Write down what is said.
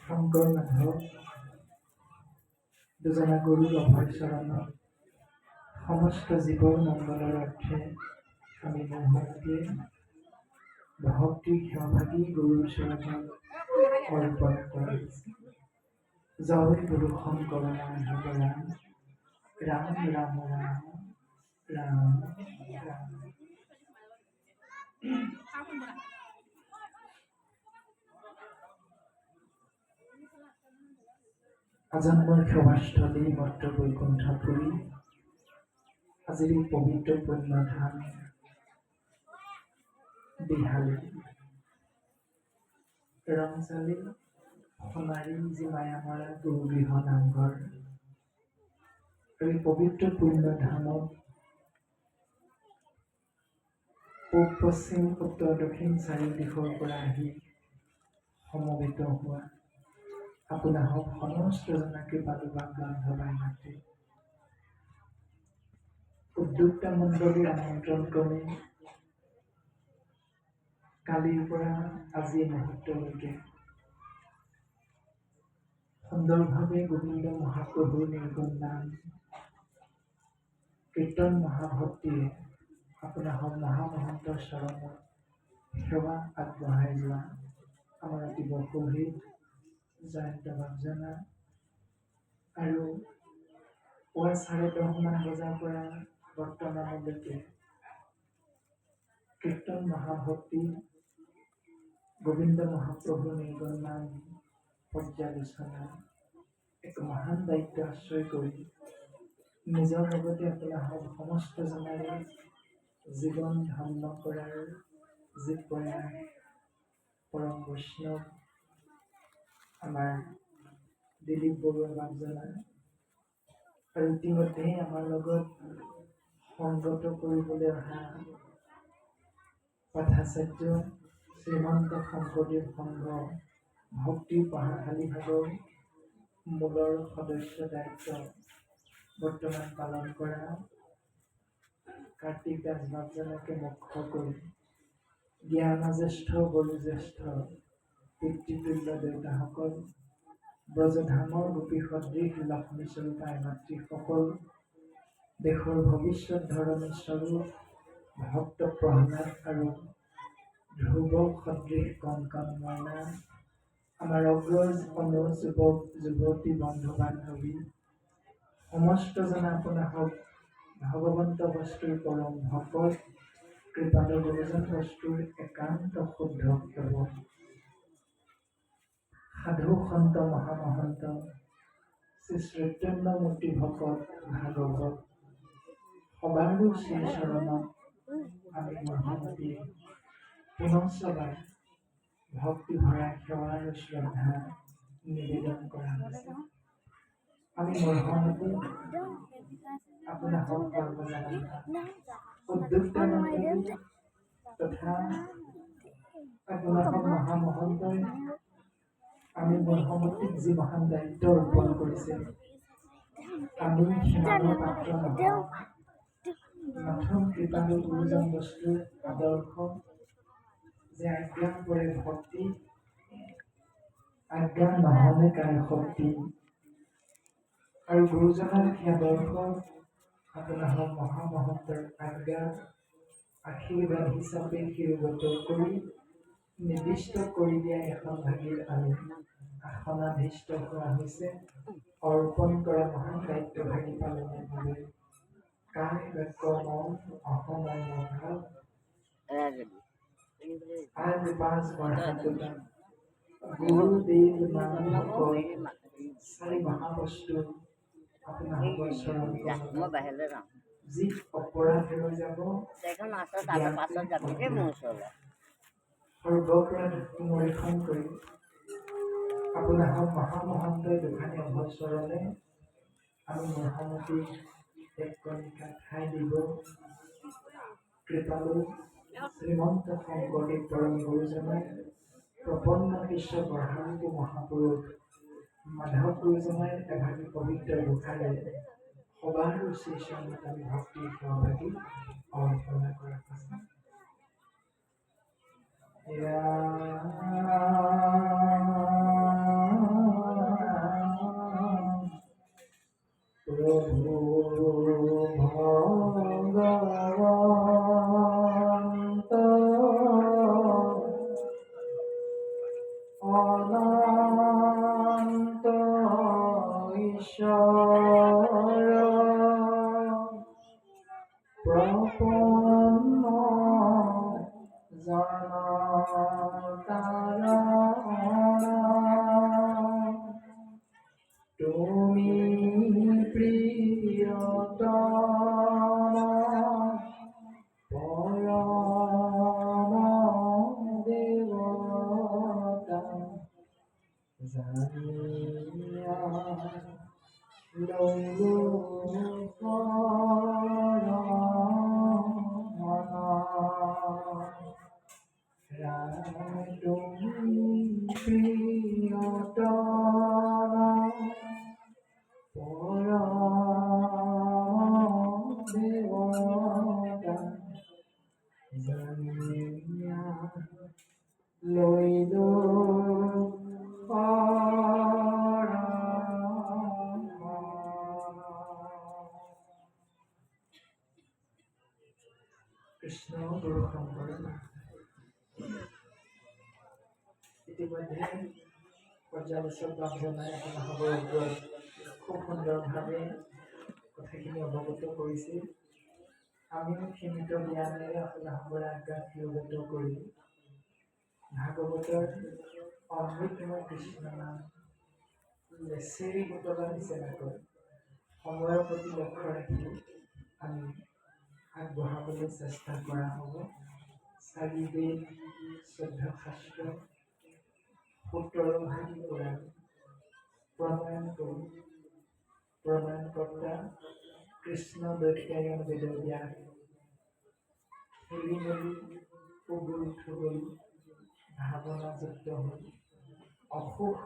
শংকৰ মাধৱ দুজনা গুৰু অভয় চৰণত সমস্ত জীৱৰ মংগলৰ অৰ্থে আমি মহতীয়ে ভক্তিৰ সেৱাভাগী গুৰুৰ চৰণত অৰ্পণ কৰিছে। জয় গুৰু শংকৰ মাধৱ ৰাম ৰাম ৰাম ৰাম ৰাম ৰাম। আজন্মৰ সেৱাস্থলী মত্ৰ বৈকুণ্ঠপুৰী আজিৰ এই পবিত্ৰ পুণ্য ধাম বিহালী ৰংচালি সোণাৰী যি মায়ামৰা গুৰুগৃহ নামঘৰ আৰু এই পবিত্ৰ পুণ্য ধামত পূব পশ্চিম উত্তৰ দক্ষিণ চাৰি দিশৰ পৰা আহি সমবেত হোৱা আপোনাক সমস্ত জনাকে পাদুবাক বান্ধৱাই মাতে। উদ্যোক্তা মণ্ডলীৰ আমন্ত্ৰণ ক্ৰমে কালিৰ পৰা আজি মুহূৰ্তলৈকে সুন্দৰভাৱে গোবিন্দ মহাপ্ৰভুৰ নিৰ্গুণ নাম কীৰ্তন মহাভক্তিৰে আপোনাক মহামহন্তৰ চৰণত সেৱা আগবঢ়াই যোৱা আমাৰ অতি বৰসৌহিত জয়ন্ত বাবজনা আৰু পুৱা 10:30মান বজাৰ পৰা বৰ্তমানলৈকে কীৰ্তন মহাভক্তি গোবিন্দ মহাপ্ৰভুৰ নিৰ্গুণ নাম পৰ্যালোচনা এক মহান দায়িত্ব আশ্ৰয় কৰি নিজৰ লগতে আপোনাক সমস্ত জনাৰে জীৱন ধন্য কৰাৰ যি প্ৰয়াস পৰম বৈষ্ণৱ আমাৰ দিলীপ বৰুৱা বাবজনা আৰু ইতিমধ্যে আমাৰ লগত সংগত কৰিবলৈ অহা পাঠাচাৰ্য শ্ৰীমন্ত শংকৰদেৱ সংঘ ভক্তিৰ পঢ়াশালী ভাগৰ মূলৰ সদস্য দায়িত্ব বৰ্তমান পালন কৰা কাৰ্তিক দাস বাবজনাকে মুখ্য কৰি জ্ঞানজ্যেষ্ঠ বয়োজ্যেষ্ঠ পিতৃতুল্য দেউতাসকল ব্ৰজধামৰ গোপী সদৃশ লক্ষ্মী স্বৰূপা মাতৃসকল দেশৰ ভৱিষ্যত ধৰণী স্বৰূপ ভক্ত প্ৰহ্লাদ আৰু ধ্ৰুৱ সদৃশ কণকণ মইনা আমাৰ অগ্ৰজ অনুজ যুৱক যুৱতী বন্ধু বান্ধৱী সমস্ত জনা আপোনাক ভগৱন্ত বস্তুৰ পৰম ভকত কৃপাল গুৰুজন বস্তুৰ একান্ত শুদ্ধ সেৱক সাধু সন্ত মহামহন্ত শ্ৰী চৈতন্যমূৰ্তি ভকত ভাগৱত সবাৰো শ্ৰী চৰণত আমি মহামতী পুনঃবাৰ ভক্তি ভৰা সেৱা আৰু শ্ৰদ্ধা নিবেদন কৰা হৈছে। আমি মহামতী আপোনাক উদ্যোক্তা মণ্ডলী তথা আপোনাক মহামহন্তই আমি মহামতীক যি মহান দায়িত্ব অৰ্পণ কৰিছে আমি সিমানৰ পাত্ৰ নহয়। মাথোন কৃপালু গুৰুজন বস্তুৰ আদৰ্শ যে আজ্ঞা কৰে ভক্তি আজ্ঞা নহলে কাৰ শক্তি আৰু গুৰুজনৰ সেই আদৰ্শ আপোনাক মহামহন্তৰ আজ্ঞা আশীৰ্বাদ হিচাপে শিৰোগত কৰি নিৰ্দিষ্ট কৰি দিয়া এখন ভাগিৰ আমি আসনাধীষ্ঠ হোৱা হৈছে অৰ্পণ কৰা মহান দায়িত্ব ভাগি পালনৰ বাবে কায় বাক্য মন অসমৰ মনোভাৱ আজ পাঁচ বঢ়াটোতা গুৰুদেৱ নাম চাৰি মহাবস্তু আপোনাৰ চৰণ যি অপৰাধ হৈ যাব সৰ্বপৰাধ মৰিখন কৰি আপোনাক মহামহন্তই দুখানি অভয় চৰণে আমি মহামতী এক কণিকা ঠাই দিব কৃপালু শ্ৰীমন্ত শংকৰদেৱ পৰম গুৰুজনাই প্ৰপন্ন শিষ্য বঢ়াংগু মহাপুৰুষ মাধৱ গুৰুজনাই এভাগী পবিত্ৰ গোসাঁৰে সবাৰ শ্ৰীচৰণত আমি ভক্তিৰ সহভাগী অৰ্পণা কৰা পাছত প্ৰভু ভগৱন্ত অনন্ত ঈশ্বৰ প্ৰপন্ন জনতাৰ তুমি প্ৰিয়তম পৰম দেৱতা জানিয়া ললো তুমি প্ৰিয়তম পৰম দেৱতা জানিয়া লৈলো কৃষ্ণ গুৰু শংকৰ ইতিমধ্যে পৰ্যালোচক বামজনাই আপোনালোকৰ ওপৰত খুব সুন্দৰভাৱে কথাখিনি অৱগত কৰিছিল। আমিও সীমিত জ্ঞানেৰে আপোনালোকৰ আজ্ঞাত অৱগত কৰি ভাগৱতৰ অমৃতময় কৃষ্ণ নাম লেচেৰি বুটলা নিচিনাকৈ সময়ৰ প্ৰতি লক্ষ্য ৰাখি আমি আগবঢ়াবলৈ চেষ্টা কৰা হ'ব। 4 বেদ 14 শাস্ত্ৰ 17 ভাগী পুৰাণ প্ৰণয়ন কৰি প্ৰণয়নকৰ্তা কৃষ্ণ দৈত্যায়ন বেদব্যাস খেলি মেলি উগুল থুগুল ভাৱনাযুক্ত হৈ অসুখ